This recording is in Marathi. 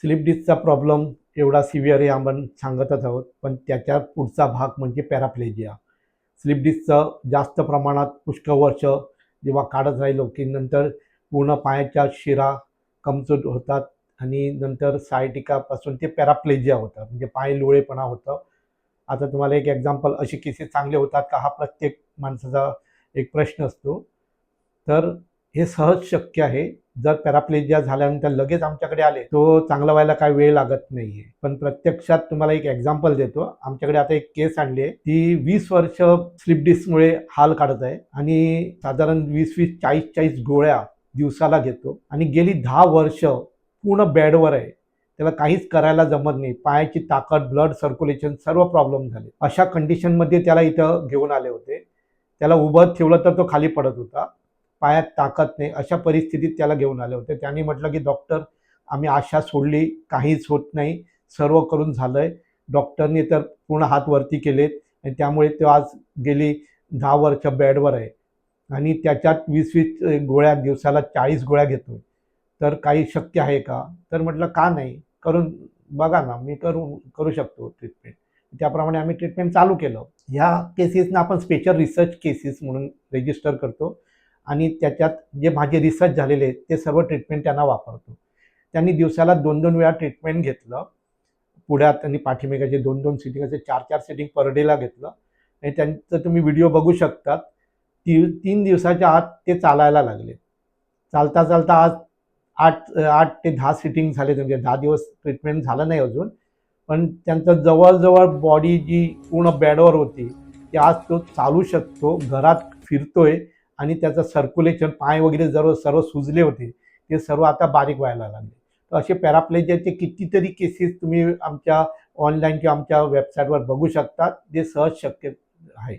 स्लिप डिस्कचा प्रॉब्लेम एवढा सिव्हिअर आहे आपण सांगतच आहोत, पण त्याच्या पुढचा भाग म्हणजे पॅराप्लेजिया. स्लिप डिस्कचं जास्त प्रमाणात पुष्कळ वर्ष जेव्हा काढत राहिलो की नंतर पूर्ण पायाच्या शिरा कमजोर होतात आणि नंतर सायटिकापासून ते पॅराप्लेजिया होतं, म्हणजे पाय लोळेपणा होतं. आता तुम्हाला एक एक्झाम्पल, असे केसेस चांगले होतात का, हा प्रत्येक माणसाचा एक प्रश्न असतो. तर हे सहज शक्य आहे. जर पॅराप्लेजिया झाल्यानंतर लगेच आमच्याकडे आले तो चांगला व्हायला काही वेळ लागत नाहीये. पण प्रत्यक्षात तुम्हाला एक एक्झाम्पल देतो. आमच्याकडे आता एक केस आणली आहे, ती 20 वर्ष स्लिप डिस्कमुळे हाल काढत आहे आणि साधारण 20-20, 40-40 गोळ्या दिवसाला घेतो आणि गेली 10 वर्ष पूर्ण बेडवर आहे. त्याला काहीच करायला जमत नाही. पायाची ताकद, ब्लड सर्क्युलेशन सर्व प्रॉब्लेम झाले. अशा कंडिशनमध्ये त्याला इथं घेऊन आले होते. त्याला उभं ठेवलं तर तो खाली पडत होता. पायात ताकद नाही, अशा परिस्थितीत त्याला घेऊन आले होते. त्यांनी म्हटलं की डॉक्टर, आम्ही आशा सोडली, काहीच होत नाही, सर्व करून झालंय. डॉक्टरने तर पूर्ण हात वरती केलेत आणि त्यामुळे तो आज गेली 10 वर्ष बेडवर आहे आणि त्याच्यात 20-20 गोळ्या दिवसाला 40 गोळ्या घेतोय. तर काही शक्य आहे का? तर म्हटलं का नाही, करून बघा ना, मी करू शकतो ट्रीटमेंट. त्याप्रमाणे आम्ही ट्रीटमेंट चालू केलं. ह्या केसेसना आपण स्पेशल रिसर्च केसेस म्हणून रजिस्टर करतो आणि त्याच्यात जे माझे रिसर्च झालेले आहेत ते सर्व ट्रीटमेंट त्यांना वापरतो. त्यांनी दिवसाला 2-2 वेळा ट्रीटमेंट घेतलं. पुढ्यात आणि पाठीमागे 2-2 सिटिंग, असे 4-4 सिटिंग पर डेला घेतलं आणि त्यांचं तुम्ही व्हिडिओ बघू शकतात. 3 दिवसाच्या आत ते चालायला लागले. चालता चालता आज 8 ते 10 सिटिंग झाले. म्हणजे 10 दिवस ट्रीटमेंट झालं नाही अजून, पण त्यांचं जवळजवळ बॉडी जी पूर्ण बेडवर होती ती आज तो चालू शकतो, घरात फिरतोय आणि त्याचं सर्क्युलेशन, पाय वगैरे सर्व सुजले होते ते सर्व आता बारीक व्हायला लागले. तर असे पॅराप्लेजियाचे कितीतरी केसेस तुम्ही आमच्या ऑनलाईन किंवा आमच्या वेबसाईटवर बघू शकता, जे सहज शक्य आहे.